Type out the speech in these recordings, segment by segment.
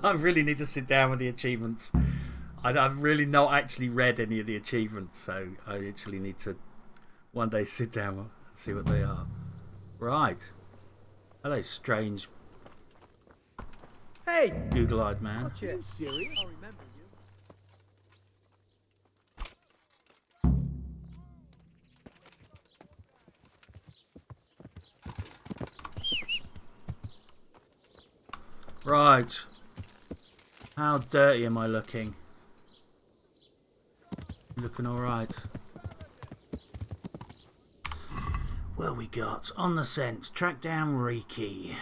I really need to sit down with the achievements. I've really not actually read any of the achievements, so I actually need to one day sit down and see what they are. Right. Hello, strange. Hey, Google-eyed man. are you serious? I'll remember you. Right. How dirty am I looking? Looking alright. Well, we got on the scent, track down Reeky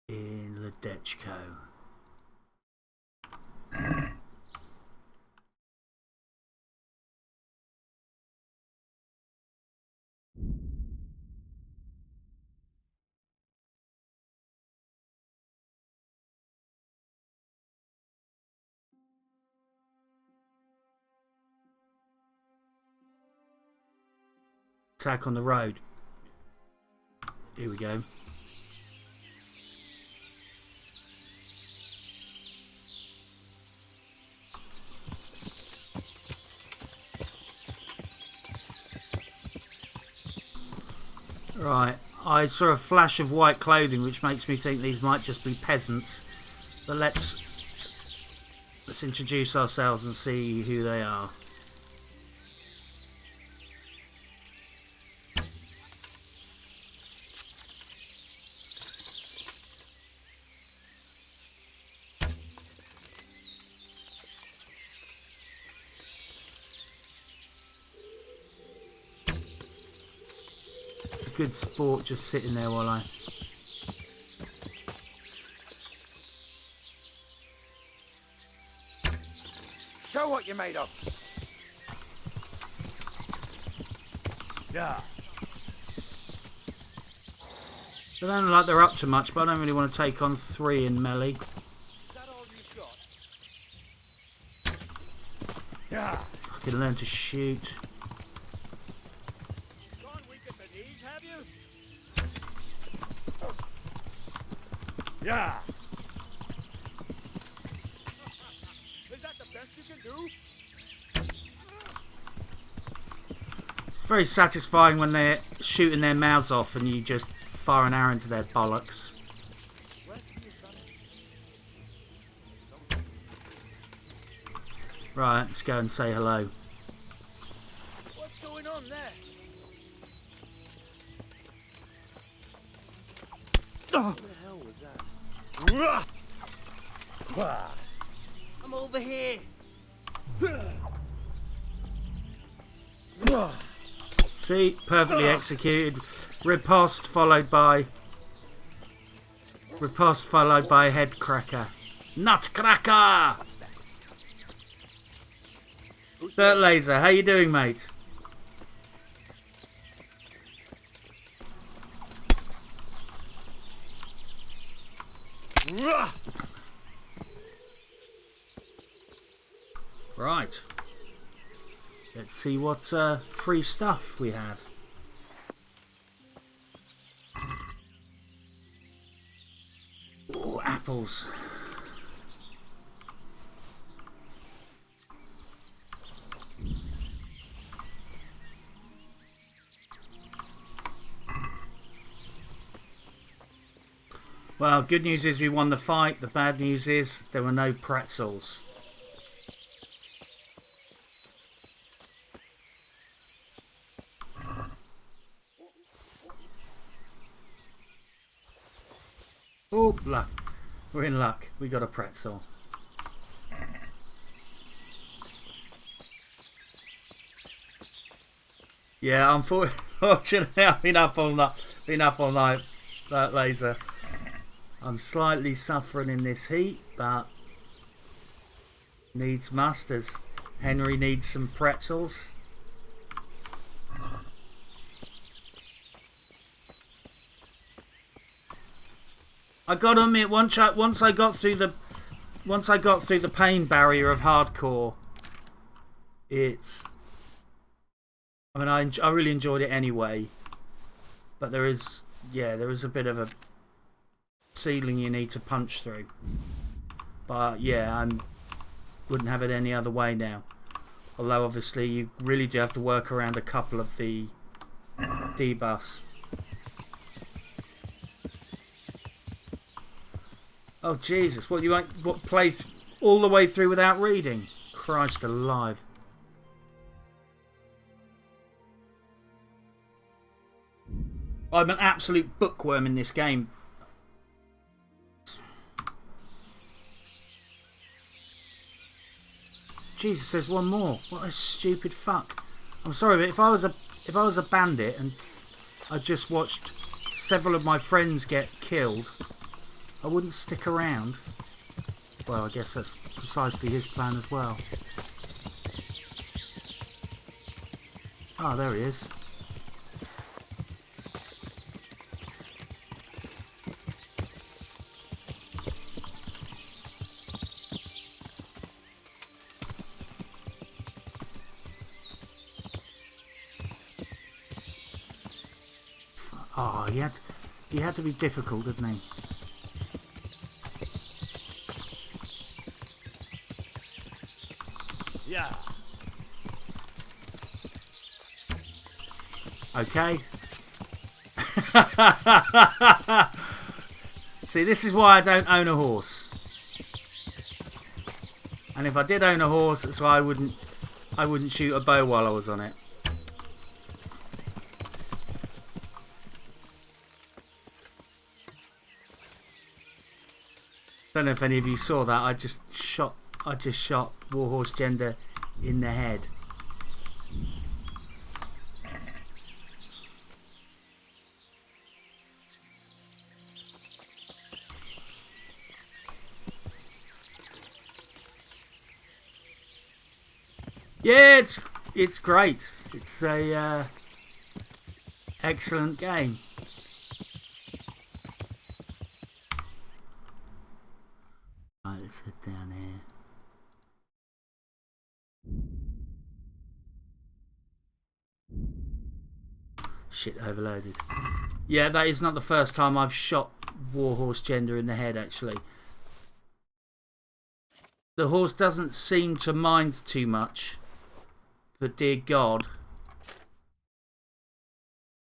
in Ledechko. Attack on the road. Here we go. Right, I saw a flash of white clothing, which makes me think these might just be peasants. But let's introduce ourselves and see who they are. Good sport just sitting there while I... Show what you're made of. Yeah. They don't look like they're up to much, but I don't really want to take on 3 in melee. Is that all you've got? Yeah. I can learn to shoot. Yeah. Is that the best you can do? It's very satisfying when they're shooting their mouths off and you just fire an arrow into their bollocks. Right, let's go and say hello. What's going on there? What the hell was that? I'm over here. See, perfectly executed. Riposte followed by head cracker. Nutcracker! Dirt Laser, how you doing, mate? Right. Let's see what free stuff we have. Oh, apples. Well, good news is we won the fight. The bad news is there were no pretzels. Oh, luck. We're in luck. We got a pretzel. Yeah, unfortunately, I've been up all night. That laser. I'm slightly suffering in this heat, but needs musters. Henry needs some pretzels. I gotta admit, once I got through the pain barrier of hardcore, I really enjoyed it anyway. But there is a bit of a ceiling you need to punch through. But yeah, I wouldn't have it any other way now. Although obviously you really do have to work around a couple of the debuffs. Oh Jesus! What you want? What play all the way through without reading? Christ alive! I'm an absolute bookworm in this game. Jesus, there's one more. What a stupid fuck! I'm sorry, but if I was a bandit and I just watched several of my friends get killed, I wouldn't stick around. Well, I guess that's precisely his plan as well. Ah, there he is. Oh, he had to be difficult, didn't he? Yeah. Okay. See, this is why I don't own a horse. And if I did own a horse, that's why I wouldn't shoot a bow while I was on it. Don't know if any of you saw that. I just shot Warhorse Gender in the head. Yeah, it's great. It's a excellent game. Right, let's head down here. Shit, overloaded. Yeah, that is not the first time I've shot Warhorse Gender in the head, actually. The horse doesn't seem to mind too much. But dear God.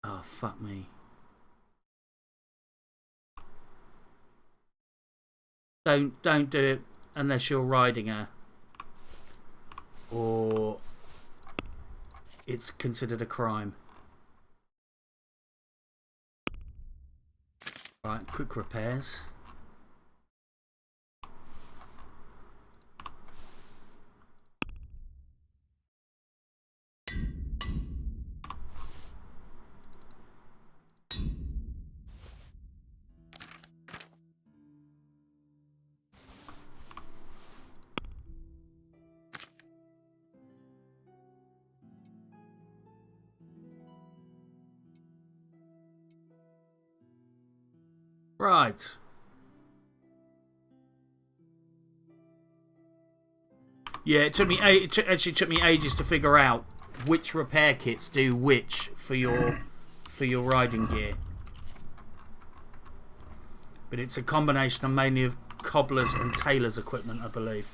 Oh, fuck me. Don't do it unless you're riding her. Or it's considered a crime. Right, quick repairs. Right. Yeah, it actually took me ages to figure out which repair kits do which for your riding gear. But it's a combination of mainly of cobblers and tailors equipment, I believe.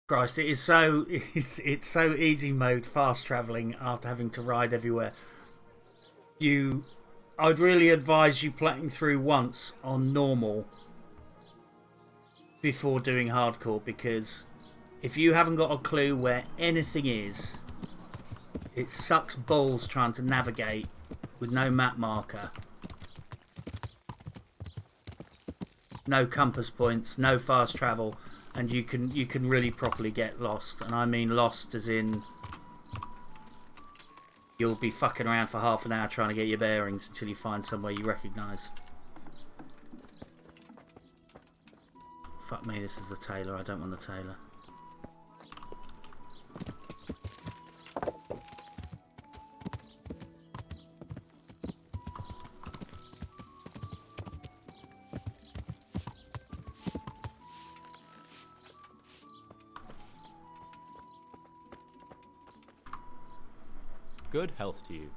Christ, it's so easy mode fast travelling after having to ride everywhere. I'd really advise you playing through once on normal before doing hardcore, because if you haven't got a clue where anything is, it sucks balls trying to navigate with no map marker, no compass points, no fast travel. And you can really properly get lost, and I mean lost as in you'll be fucking around for half an hour trying to get your bearings until you find somewhere you recognise. Fuck me, this is the tailor. I don't want the tailor. Good health to you.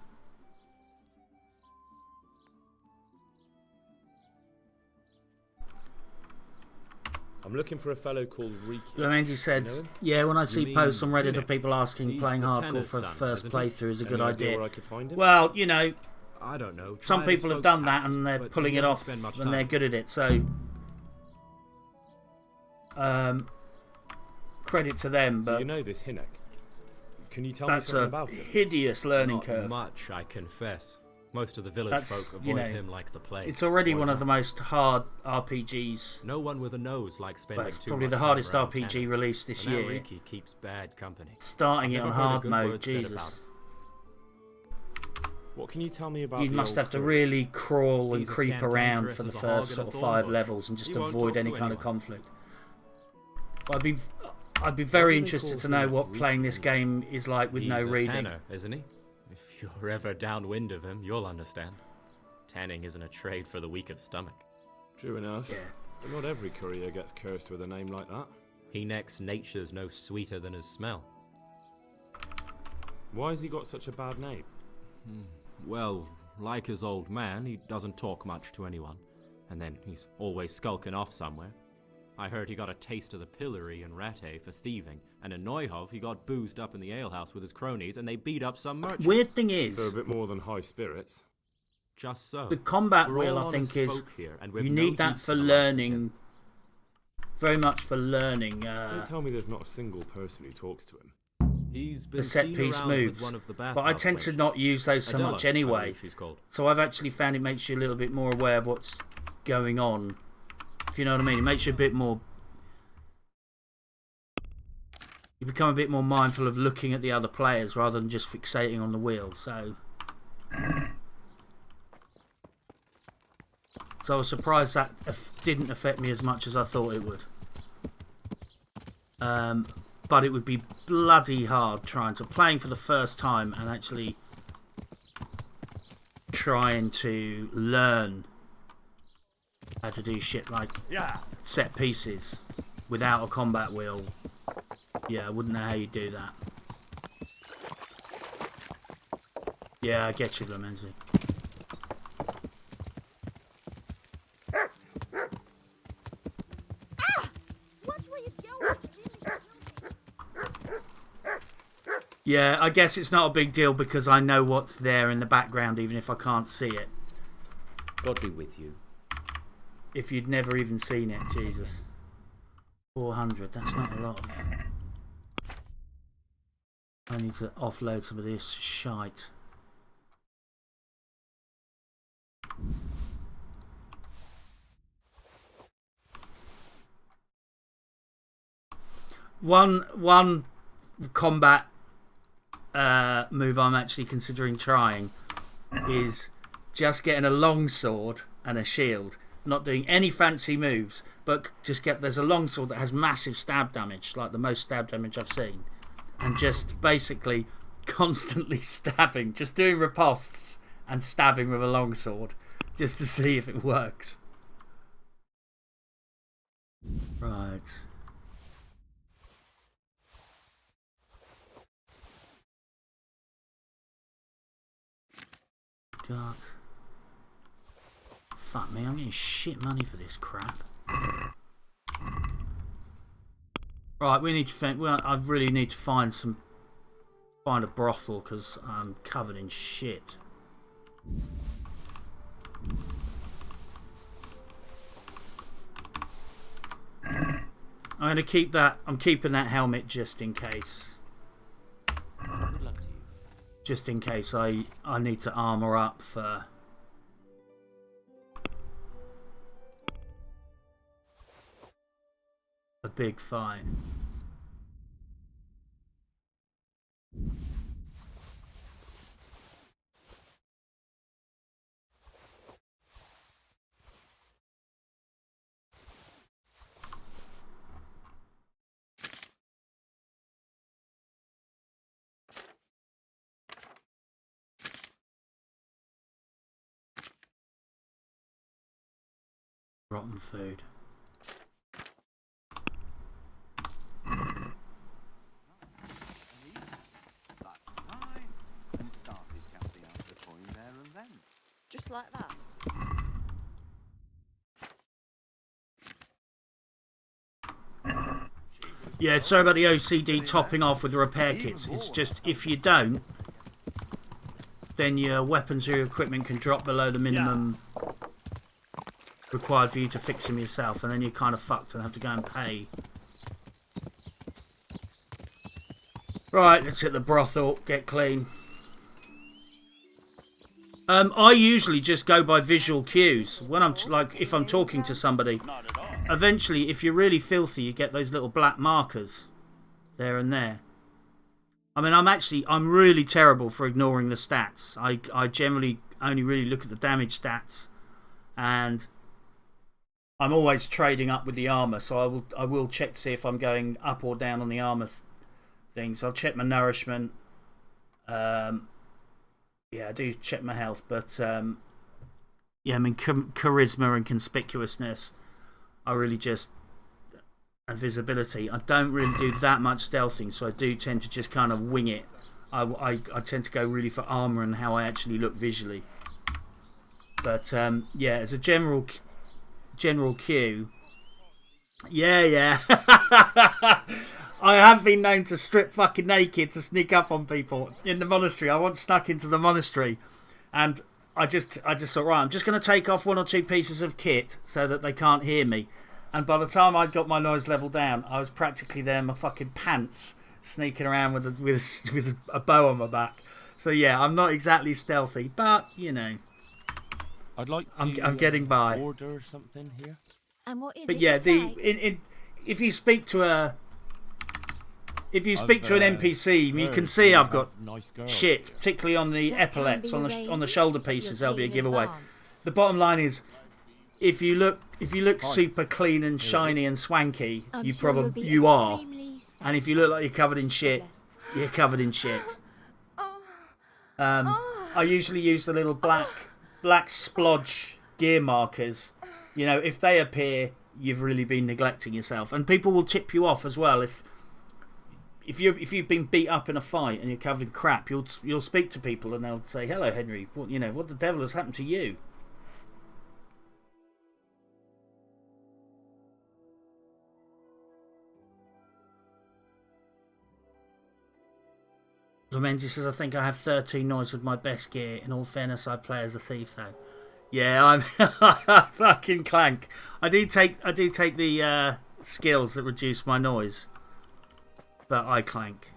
I'm looking for a fellow called Reeky. Lamendi said, You know him? yeah, when I see mean posts on Reddit Nick? of people asking He's playing the hardcore tanner's for a son, first isn't he? playthrough is a good Any idea idea. where I could find him? Well, you know, I don't know. some Try his people have folks' done that house, and they're but pulling you it won't off spend much and they're time. good at it. So, credit to them, So but you know this Hinek? Can you tell me that's something a about him? hideous learning Not curve. much, I confess. Most of the village That's, folk you avoid know, him like the plague. It's already Why one is of that? the most hard RPGs. No one with a nose likes spending Well, it's too probably much the time hardest around RPG tanners. released this And now year. Reeky keeps bad company. Starting it I've on never heard a hard good mode, word said about Jesus. him. What can you tell me about You the must old have to curry? really crawl and He's as creep around cantankerous for the as a hog first in sort a of thorn 5 bush. levels and just He won't avoid talk any to kind of anyone. conflict. I'd be Why very do they interested call to know him what playing Reeky this anyway? game is like with He's no a reading. tanner, isn't he? If you're ever downwind of him, you'll understand. Tanning isn't a trade for the weak of stomach. True enough. Yeah. But not every courier gets cursed with a name like that. Hinek's nature's no sweeter than his smell. Why has he got such a bad name? Well, like his old man, he doesn't talk much to anyone. And then he's always skulking off somewhere. I heard he got a taste of the pillory in Rattay for thieving, and in Neuhof he got boozed up in the alehouse with his cronies and they beat up some merchants. Weird thing So a is, bit more than high spirits. Just so. the combat We're wheel all I think honest is, folk here, and we've you no need that use for the likes of learning, him. very much for learning Don't tell me there's not a single person who talks to him. He's been the set seen piece around with moves. one of the But I Bathhouse tend to wenches. not use those so Adela, much I anyway. believe she's called. So I've actually found it makes you a little bit more aware of what's going on. If you know what I mean, it makes you a bit more. You become a bit more mindful of looking at the other players rather than just fixating on the wheel. So I was surprised that didn't affect me as much as I thought it would. But it would be bloody hard playing for the first time and actually trying to learn how to do shit like set pieces without a combat wheel. Yeah, I wouldn't know how you do that. Yeah, I get you, Lamenzi. Yeah, I guess it's not a big deal because I know what's there in the background even if I can't see it. God be with you. If you'd never even seen it, Jesus. 400, that's not a lot. I need to offload some of this shite. One combat move I'm actually considering trying is just getting a longsword and a shield. Not doing any fancy moves, but just there's a longsword that has massive stab damage, like the most stab damage I've seen. And just basically constantly stabbing, just doing ripostes and stabbing with a longsword just to see if it works. Right. God. Fuck me, I'm getting shit money for this crap. Right, we need to think. Well, I really need to find a brothel because I'm covered in shit. I'm gonna keep that. I'm keeping that helmet just in case. Good luck to you. Just in case I need to armor up for. A big fight. rotten food. That's right. And started counting out the coin there and then. Just like that. Yeah, sorry about the OCD topping off with the repair kits. It's just, if you don't, then your weapons or your equipment can drop below the minimum required for you to fix them yourself, and then you're kind of fucked and have to go and pay. Right, let's hit the brothel, get clean. I usually just go by visual cues when I'm if I'm talking to somebody. Eventually, if you're really filthy, you get those little black markers there and there. I mean, I'm really terrible for ignoring the stats. I generally only really look at the damage stats, and I'm always trading up with the armor. So I will check to see if I'm going up or down on the armor things. I'll check my nourishment. Yeah, I do check my health, but yeah, I mean charisma and conspicuousness. I really just, and visibility. I don't really do that much stealthing, so I do tend to just kind of wing it. I tend to go really for armor and how I actually look visually. But yeah, as a general cue, yeah. I have been known to strip fucking naked to sneak up on people in the monastery. I once snuck into the monastery, and I just thought, right, I'm just going to take off 1 or 2 pieces of kit so that they can't hear me. And by the time I'd got my noise level down, I was practically there in my fucking pants, sneaking around with a bow on my back. So yeah, I'm not exactly stealthy, but you know, I'd like to I'm getting by. Order something here. And what is But it yeah, you'd like? if you speak to an NPC, you can see I've got nice girls shit, here. particularly on the That can epaulets, be on the arranged. shoulder pieces. There'll be a You're giveaway. paying in advance. The bottom line is, if you look super clean and shiny and swanky, I'm you sure you'll probably be are. extremely And if you look like you're covered in shit, you're covered in shit. I usually use the little black splodge gear markers. You know, if they appear, you've really been neglecting yourself, and people will tip you off as well. If you've been beat up in a fight and you're covered in crap, you'll speak to people and they'll say, "Hello, Henry. What the devil has happened to you?" Menji says, I think I have 13 noise with my best gear. In all fairness, I play as a thief, though. Yeah, I'm fucking clank. I do take the skills that reduce my noise, but I clank.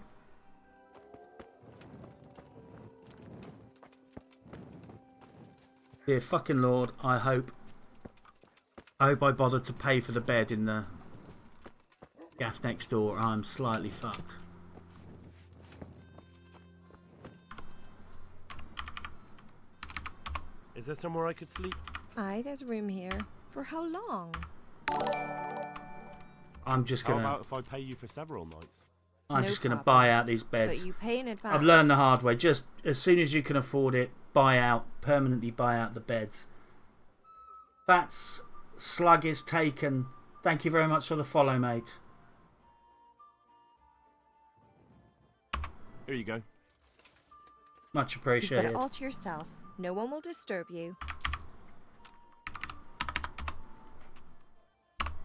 Dear fucking Lord, I hope I bothered to pay for the bed in the gaff next door. I'm slightly fucked. Is there somewhere I could sleep? Aye, there's room here. For how long? I'm just How gonna. about if I pay you for several nights? I'm No just gonna problem. buy out these beds. But you pay in advance. I've learned the hard way. Just as soon as you can afford it, permanently buy out the beds. That's slug is taken. Thank you very much for the follow, mate. Here you go. Much You've got appreciated. it all to yourself. No one will disturb you.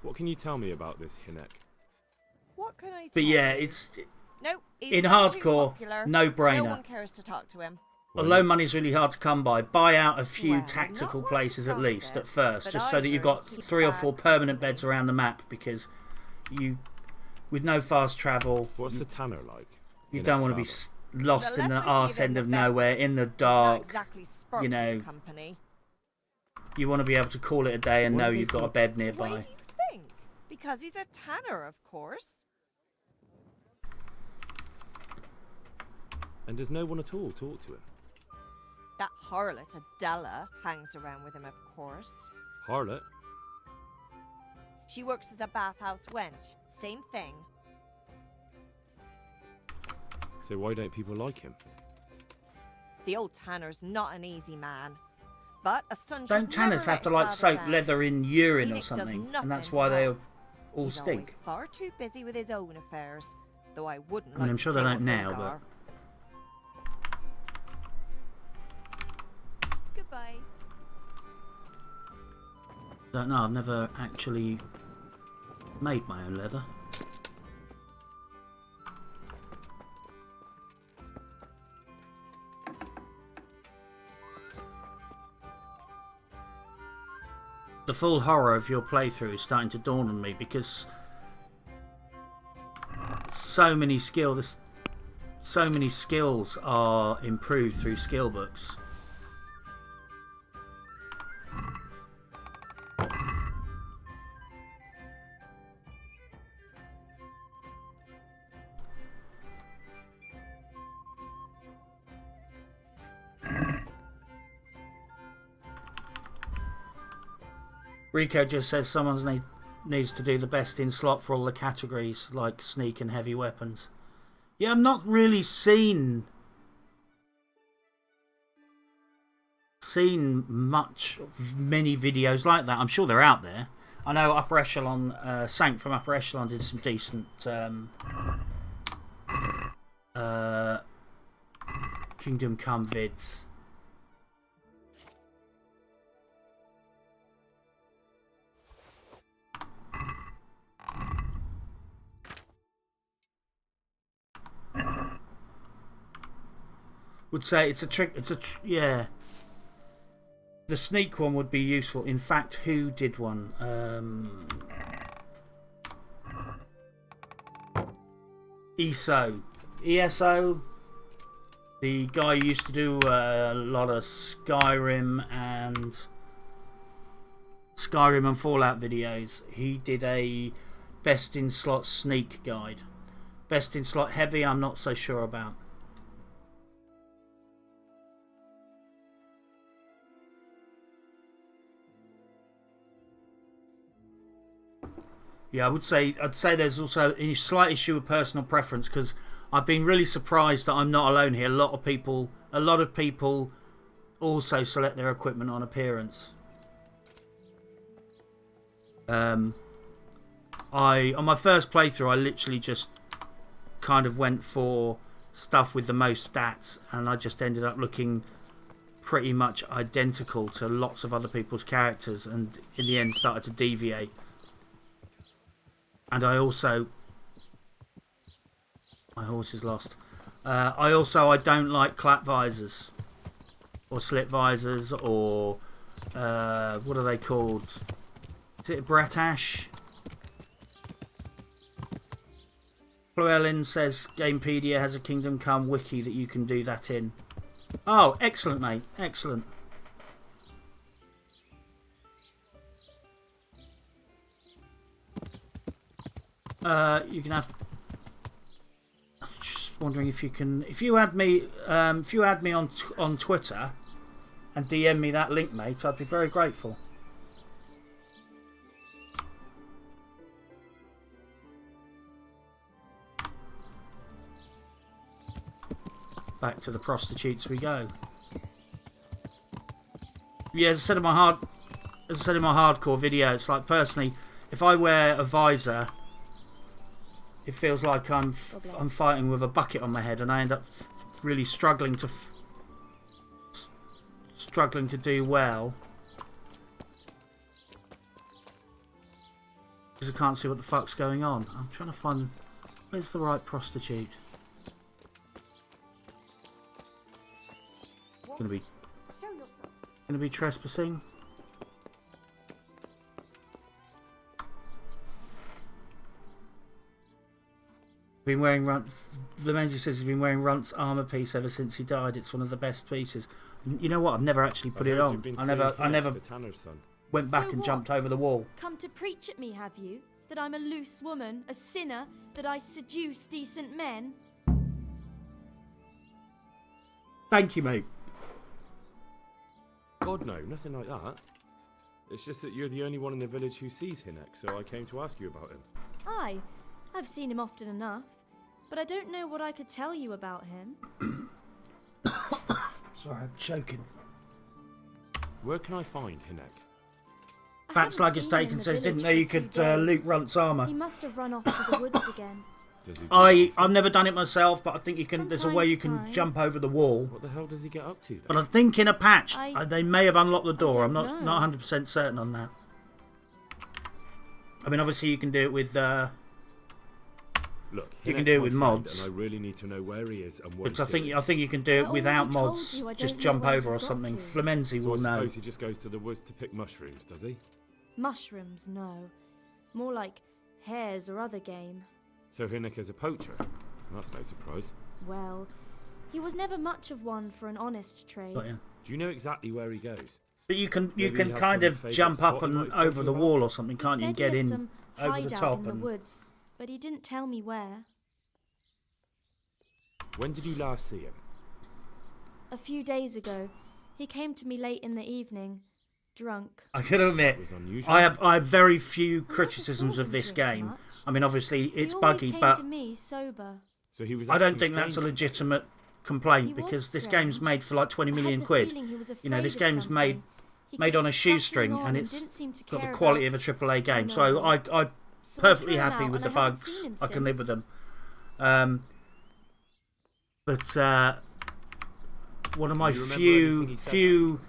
What can you tell me about this Hinek? What can I tell But yeah, you? it's No, he's in not too hardcore, popular. no No brainer. one cares to talk to him. Although money's really hard to come by, buy out a few Well, tactical not much places at least gossip, at first, but just I so that you've heard got he's 3 or bad 4 permanent company. beds around the map, because with no fast travel, What's the tanner like? you in don't want to be Extremo? lost The in the less we see arse of him, end the of better. nowhere, in the Not dark. exactly sparkling know, company. You want to be able to call it a day and What know do they you've got a call- bed Why nearby. do you think? Because he's a tanner, of course. And does no one at all talk to him? That harlot Adela hangs around with him, of course. Harlot? She works as a bathhouse wench. Same thing. So why don't people like him? The old tanner's not an easy man. But a son should Don't tanners never have to let like his soak father down. leather in urine or Enoch does something, nothing and that's to why they help. all He's stink? always far too busy with his own affairs. Though I wouldn't I mean, like I'm to sure they say don't what now, those but are. Goodbye. don't know. I've never actually made my own leather. The full horror of your playthrough is starting to dawn on me because so many skills are improved through skill books. Rico just says someone needs to do the best in slot for all the categories, like sneak and heavy weapons. Yeah, I've not really seen many videos like that. I'm sure they're out there. I know Upper Echelon, Sank from Upper Echelon did some decent Kingdom Come vids. Would say it's a trick. Yeah. The sneak one would be useful. In fact, who did one? ESO. The guy who used to do a lot of Skyrim and Fallout videos. He did a best in slot sneak guide. Best in slot heavy, I'm not so sure about. Yeah, I'd say there's also a slight issue with personal preference because I've been really surprised that I'm not alone here. A lot of people also select their equipment on appearance. On my first playthrough, I literally just kind of went for stuff with the most stats, and I just ended up looking pretty much identical to lots of other people's characters, and in the end started to deviate. And I also... My horse is lost. I don't like clap visors. Or slit visors, or... what are they called? Is it a Bretash? Llewellyn says Gamepedia has a Kingdom Come wiki that you can do that in. Oh, excellent, mate. Excellent. You can have... Just wondering if you can... If you add me on Twitter and DM me that link, mate, I'd be very grateful. Back to the prostitutes we go. Yeah, as I said in my hardcore video, it's like personally, if I wear a visor, it feels like I'm fighting with a bucket on my head, and I end up really struggling to do well because I can't see what the fuck's going on. I'm trying to find where's the right prostitute. Gonna be trespassing. Been wearing the Menji says he's been wearing Runt's armor piece ever since he died. It's one of the best pieces. You know what? I've never actually put it on. I never went back and jumped over the wall. Come to preach at me, have you? That I'm a loose woman, a sinner, that I seduce decent men? Thank you, mate. God, no, nothing like that. It's just that you're the only one in the village who sees Hinek, so I came to ask you about him. Aye, I've seen him often enough, but I don't know what I could tell you about him. Sorry, I'm choking. Where can I find Hinek? I Bats haven't like his seen him in Dakin the says, didn't village know you for a could few days. loot Runt's armour. He must have run off to the woods again. Does he do I've often? never done it myself, but I think you can. From There's a time way to you can time. jump over the wall. What the hell does he get up to then? But I think in a patch, I- they may have unlocked the door. I'm don't not know. 100% certain on that. I mean, obviously you can do it with. Look, you can Hinek's do it my with friend, mods. and I really need to know where he is and what Which he's doing. I think you can do it I without already told mods. you I Just don't know jump where over or he's got something. to. Flemenzi So I will know. suppose he just goes to the woods to pick mushrooms, does he? Mushrooms, no. More like hares or other game. So Hinek is a poacher? That's no surprise. Well, he was never much of one for an honest trade. Got ya. Do you know exactly where he goes? But you can Maybe he has kind some of favourite jump up spot he and might take over you the about? wall or something, He can't you? said Get he has in some over the hideout top in the and. woods, but he didn't tell me where. When did you last see him? A few days ago, he came to me late in the evening, drunk. I gotta admit, It was unusual. I have very few never criticisms saw of him this drink game. much. I mean, obviously it's he always buggy, came but to me sober. So he was I don't acting think that's a strangely. legitimate complaint He was because this strange. game's made for like 20 I had million the quid. feeling he was You know, this afraid of game's something. He made on a keeps shoestring prattling on and and it's didn't seem to got the care quality about of a AAA game. no So one. I'm So I perfectly threw him happy out with and the I haven't bugs. seen him I can live with since. them. But one of my you remember anything he said few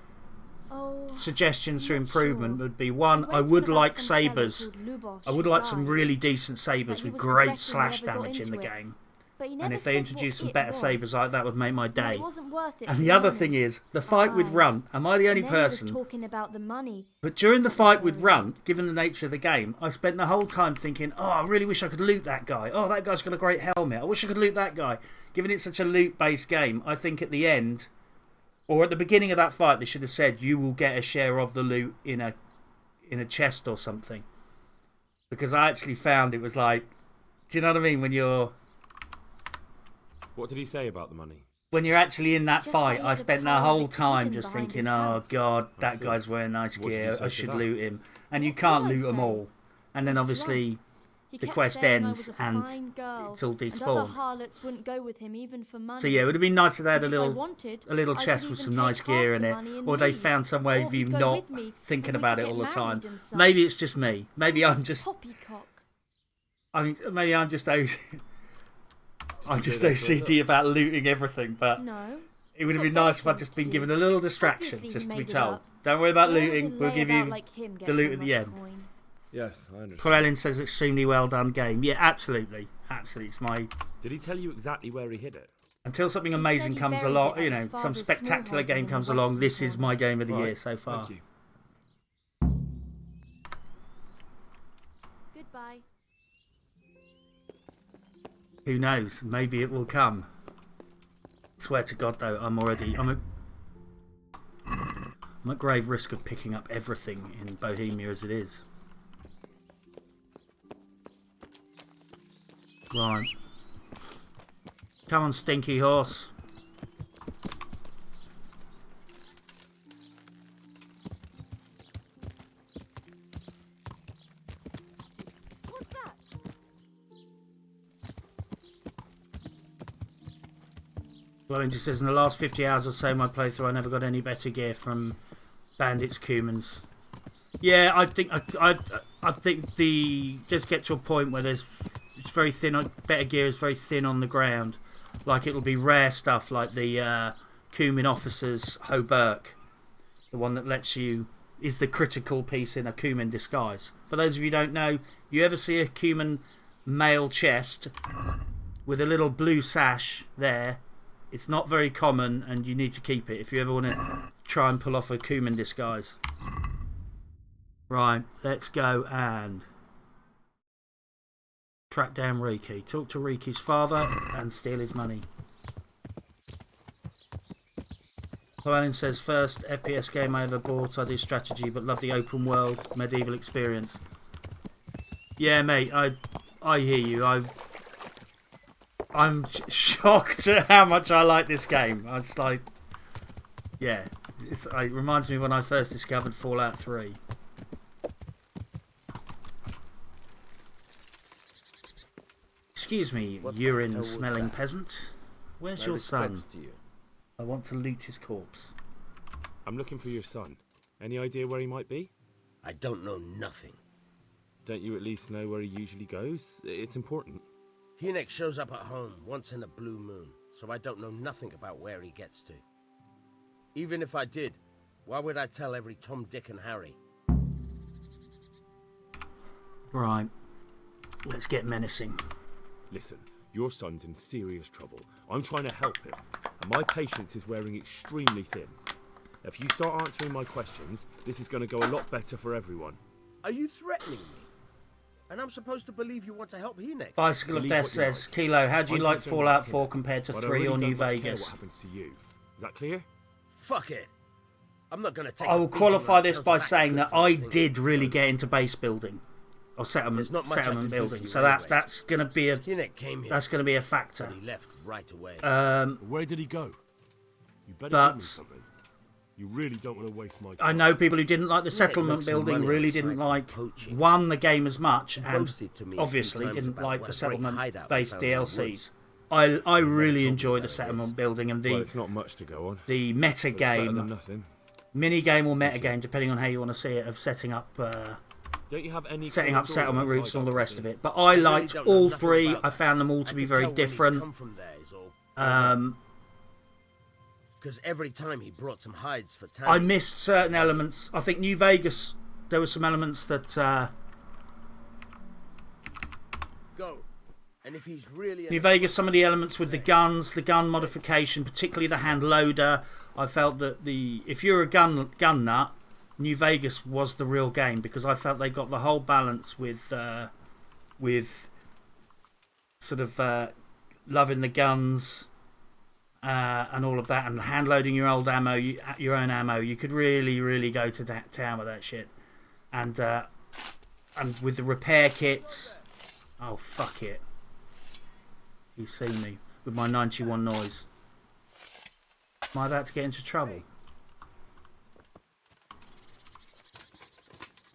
Oh, suggestions for I'm not improvement sure. would be he one, went I on would about like some fella sabres. called Lubosh I would who like some died, really decent sabres that he with was great regretting he slash ever got damage in the into it. game. But he And never if they said introduced what some it better was. sabres like that would make my No, day. it wasn't worth it And for the other money. thing is, the fight with Aye. Runt, am I the only And then he was person? talking about the money. But during the fight with Sorry. Runt, given the nature of the game, I spent the whole time thinking, oh, I really wish I could loot that guy. Oh, that guy's got a great helmet. I wish I could loot that guy. Given it's such a loot-based game, I think at the end, or at the beginning of that fight, they should have said, you will get a share of the loot in a chest or something. Because I actually found it was like, do you know what I mean? What did he say about the money? When you're actually in that Just fight, that he I had a spent the pile of whole it time hidden just behind thinking, his oh house. god, I that see. guy's wearing nice What did you gear, say I to should that? loot him. And you What can't did I loot them say? all. And then He was obviously drunk. He the kept quest saying I ends was a and fine girl, it's all and other despawned. harlots wouldn't go with him even for money. So yeah, it would have been nice if they had a And if I little wanted, I chest could with even some nice take gear half in the it, money and or they leave. found some way Or of you he'd go not with me, thinking and we about could it all get the time. married and such. Maybe it's just me. Maybe I'm just. Poppycock. I mean, maybe I'm just I'm just do that for a OCD about looting everything. But No. it would have Got been nice if better I'd just things been to given do. a little distraction, Obviously just he to be made it told. up. Don't worry about Why would a looting. We'll give layabout you like him get the so loot at the much end. coin? Yes, I understand. Corellin says extremely well done game. Yeah, absolutely, absolutely. It's my Did he tell you exactly where he hid it? until something He amazing said he comes buried along, it you at know, his some father's spectacular small game hunting in comes the along. western This is my game of the year Right, so far. Thank you. Goodbye. Who knows? Maybe it will come. Swear to God, though, I'm at grave risk of picking up everything in Bohemia as it is. Right. Come on, stinky horse. What's that? Glowing just says, in the last 50 hours or so of my playthrough, I never got any better gear from Bandits Cumans. Yeah, I think I think the just get to a point where it's very thin on better gear is very thin on the ground. Like it'll be rare stuff like the Cuman Officer's Hauberk, the one that lets you is the critical piece in a Cuman disguise. For those of you who don't know, you ever see a Cuman male chest with a little blue sash there? It's not very common, and you need to keep it if you ever want to try and pull off a Cuman disguise. Right, let's go and track down Reeky. Talk to Reeky's father and steal his money. Llewellyn says, first FPS game I ever bought. I do strategy, but love the open world medieval experience. Yeah, mate, I hear you. I'm shocked at how much I like this game. It's like, yeah, it reminds me when I first discovered Fallout 3. Excuse me, What the urine hell was smelling that? peasant. Where's My your son? respects to you. I want to loot his corpse. I'm looking for your son. Any idea where he might be? I don't know nothing. Don't you at least know where he usually goes? It's important. Hinek shows up at home once in a blue moon, so I don't know nothing about where he gets to. Even if I did, why would I tell every Tom, Dick and Harry? Right. Let's get menacing. Listen, your son's in serious trouble. I'm trying to help him, and my patience is wearing extremely thin. If you start answering my questions, this is going to go a lot better for everyone. Are you threatening me? And I'm supposed to believe you want to help Hinek? Bicycle of Believe Death what you says, like. Kilo, how do you I'm like concerned Fallout about 4 Hinek, compared to but I 3 really or New don't much care Vegas? what happens to you. Is that clear? Fuck it. I'm not going to take I a will beating qualify when I this come by back saying good that for I nothing. did really get into base building or settlement There's not much I can do for building, you so anyway. that's going to be a Hinek came here, a factor. but he left right away. Where did he go? You better But- give me something. You really don't want to waste my time. I know people who didn't like the Hinek settlement makes some building, money on really the didn't side from like poaching. one, the game as much, He and boasted to me a few obviously times didn't about like what the a great hideout settlement-based we found in the DLCs. woods. I never really told me enjoy where the it settlement is. building and Well, it's not much to go on. the meta But it's better than game, nothing. mini game or meta game, depending on how you want to see it, of setting up Don't you have any setting clue up at all settlement about routes and all the hideout rest of building? it. But I really liked don't know all nothing three. about I found them all I to be could very tell when he'd different. come from there is all. Because Because every time he brought some hides for I tanning. missed certain elements. I think New Vegas, there were some elements that Go. And if he's really New Vegas, some of the elements with the guns, the gun modification, particularly the hand loader. I felt that if you're a gun nut, New Vegas was the real game, because I felt they got the whole balance with sort of loving the guns and all of that, and hand loading your old ammo, your own ammo. You could really go to that town with that shit, and with the repair kits. Oh fuck it! He's seen me with my 91 noise. Am I about to get into trouble?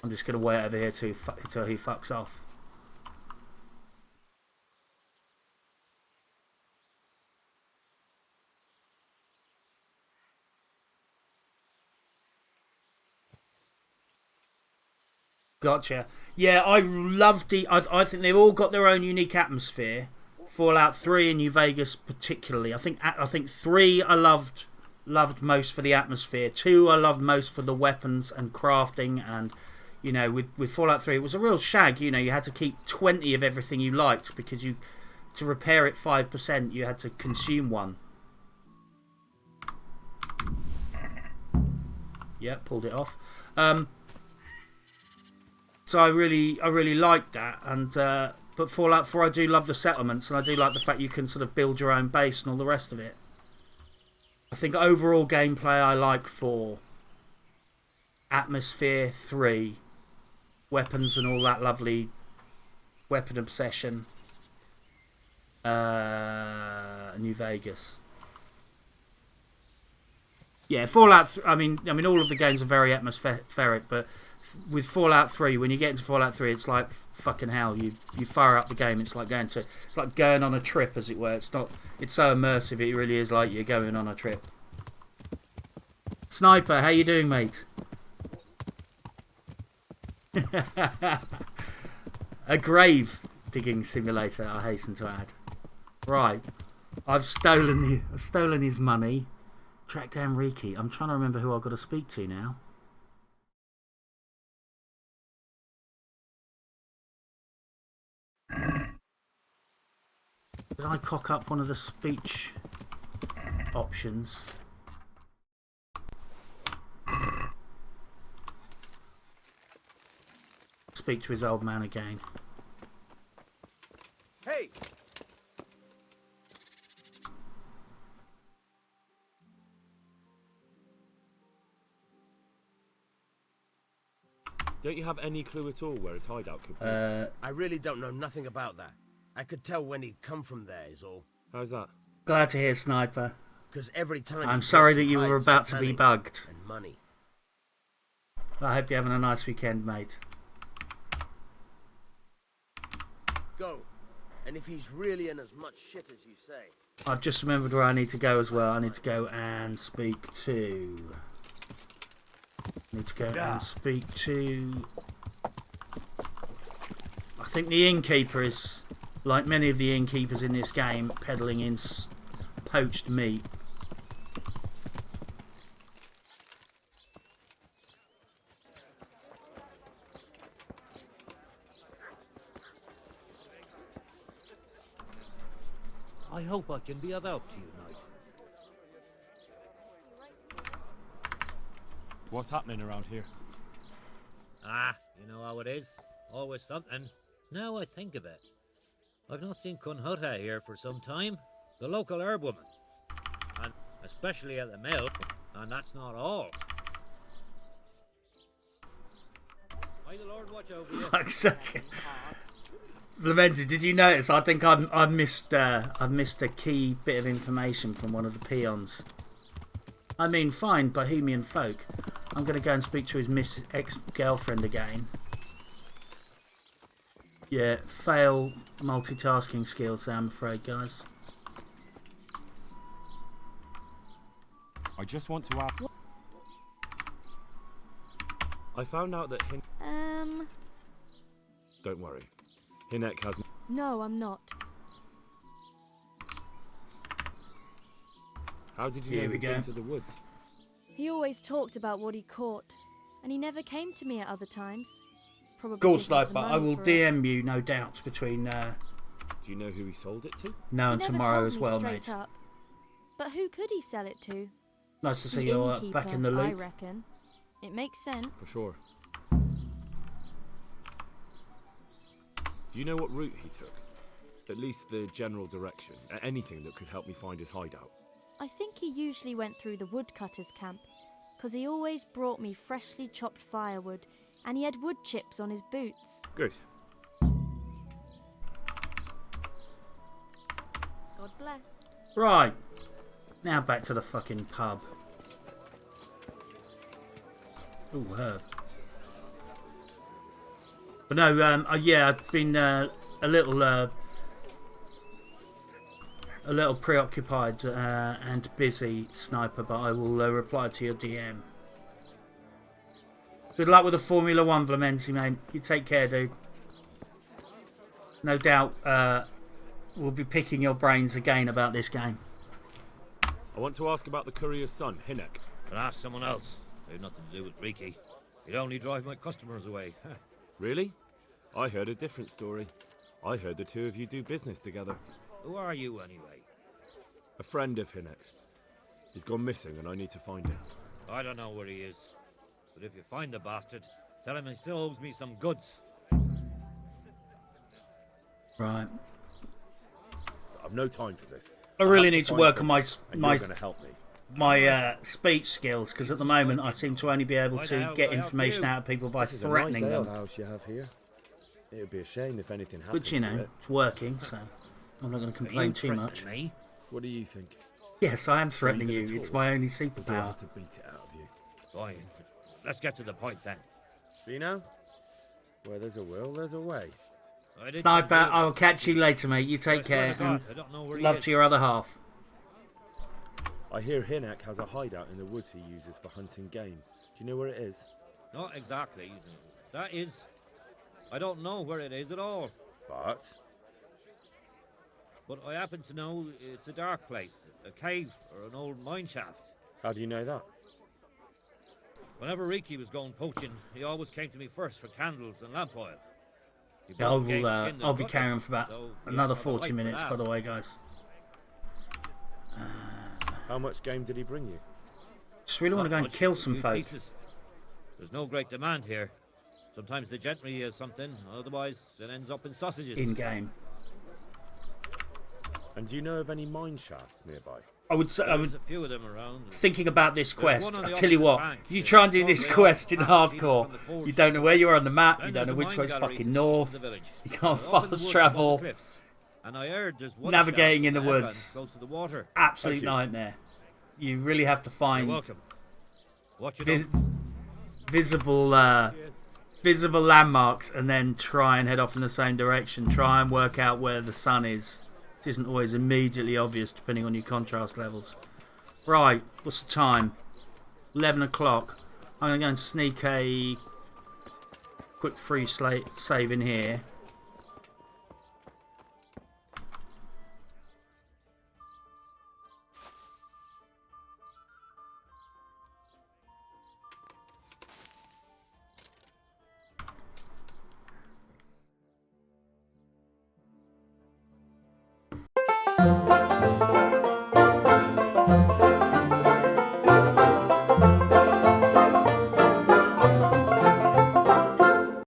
I'm just going to wait over here until he fucks off. Gotcha. Yeah, I love I think they've all got their own unique atmosphere. Fallout 3 and New Vegas particularly. I think 3 I loved most for the atmosphere. 2 I loved most for the weapons and crafting, and you know, with Fallout 3 it was a real shag. You know, you had to keep 20 of everything you liked, because to repair it 5% you had to consume 1. Yeah, pulled it off. So I really liked that, and but Fallout 4 I do love the settlements, and I do like the fact you can sort of build your own base and all the rest of it. I think overall gameplay I like 4, atmosphere 3, weapons and all that lovely weapon obsession, New Vegas. Yeah, Fallout. I mean, all of the games are very atmospheric, but with Fallout 3, when you get into Fallout 3, it's like fucking hell. You fire up the game, it's like going on a trip, as it were. It's so immersive. It really is like you're going on a trip. Sniper, how you doing, mate? A grave digging simulator, I hasten to add. Right, I've stolen his money. Track down Reeky. I'm trying to remember who I've got to speak to now. Did I cock up one of the speech options? Speak to his old man again. Hey! Don't you have any clue at all where his hideout could be? I really don't know nothing about that. I could tell when he'd come from there is all. How's that? Glad to hear, Sniper. Because every time I'm he sorry brought that you some were hides about for to be tanning bugged. And money. I hope you're having a nice weekend, mate. Go. And if he's really in as much shit as you say. I've just remembered where I need to go as well. I need to go and speak to Need to go and speak to... I think the innkeeper is, like many of the innkeepers in this game, peddling in poached meat. I hope I can be of help to you, Knight. What's happening around here? Ah, you know how it is. Always something. Now I think of it. I've not seen Kunhutta here for some time. The local herbwoman. And especially at the mill. And that's not all. May the Lord watch over you. Fuck's sake. Lamented, did you notice? I think I've missed a key bit of information from one of the peons. I mean, fine, Bohemian folk. I'm going to go and speak to his ex-girlfriend again. Yeah, fail multitasking skills, I'm afraid, guys. I just want to ask. I found out that Don't worry. Hinek has... No, I'm not. How did you Here know we he'd go. been to the woods? He always talked about what he caught, and he never came to me at other times. Probably Gold didn't have Sniper, the I money will for it. DM you, no doubt, between Do you know who he sold it to? now He and never tomorrow told as me well, straight mate. up. But who could he sell it to? Nice to The see you innkeeper, back in the I loop. reckon. It makes sense. For sure. Do you know what route he took? At least the general direction. Anything that could help me find his hideout. I think he usually went through the woodcutter's camp, 'cause he always brought me freshly chopped firewood, and he had wood chips on his boots. Good. God bless. Right. Now back to the fucking pub. Ooh, herb. But no, yeah, I've been a little preoccupied and busy, Sniper, but I will reply to your DM. Good luck with the Formula 1, Vlamenti, mate. You take care, dude. No doubt we'll be picking your brains again about this game. I want to ask about the courier's son, Hinek. But ask someone else. They've nothing to do with Reeky. He'd only drive my customers away. Really? I heard a different story. I heard the two of you do business together. Who are you, anyway? A friend of Hinek's. He's gone missing and I need to find him. I don't know where he is. But if you find the bastard, tell him he still owes me some goods. Right. I've no time for this. I really have need to find work him, on and my you're going to help me. speech skills, because at the moment I seem to only be able Why the to hell get do I help information you? out of people by This is a threatening nice them. alehouse you have here. It would be a shame if anything happened But you to know, it. it's working, so I'm not going to complain you too much. threatening me? What do you think? Yes, I am threatening gonna you. It's talk? my only Or do I superpower. have to beat it out of you? Fine. Let's get to the point then. See now? Where there's a will, there's a way. I did Sniper, some deals. I will catch you later, mate. You I take swear care, to God, and I don't know where he love is. to your other half. I hear Hinek has a hideout in the woods he uses for hunting game. Do you know where it is? Not exactly. That is... I don't know where it is at all. But But I happen to know it's a dark place. A cave or an old mine shaft. how do you know that? Whenever Reeky was going poaching, he always came to me first for candles and lamp oil. He Yeah, bought the game skinned and I'll be cut carrying it, on for about so he another had to have a 40 light for minutes, that. by the way, guys. How much game did he bring you? Just really want to go and Much, kill a some few folk. pieces. There's no great demand here. Sometimes the gentry has something, otherwise it ends up in sausages. In game. And do you know of any mine shafts nearby? I would say, There's a few of them around. thinking about this There's quest, one on I the tell you opposite what, bank. you try and do this Probably quest in half the people hardcore, from the forge. you don't know where you are on the map, Then you there's don't know a which mine way's gallery fucking to north, the village. you can't They're up in the fast woods above travel, the cliffs. And I heard there's one Navigating shaft in the at Headland woods. close to the water. absolute Thank you. nightmare. You really have to You're find welcome. Watch it vi- up. visible landmarks and then try and head off in the same direction, try and work out where the sun is. It isn't always immediately obvious depending on your contrast levels. Right, what's the time? 11 o'clock. I'm going to go and sneak a quick free save in here.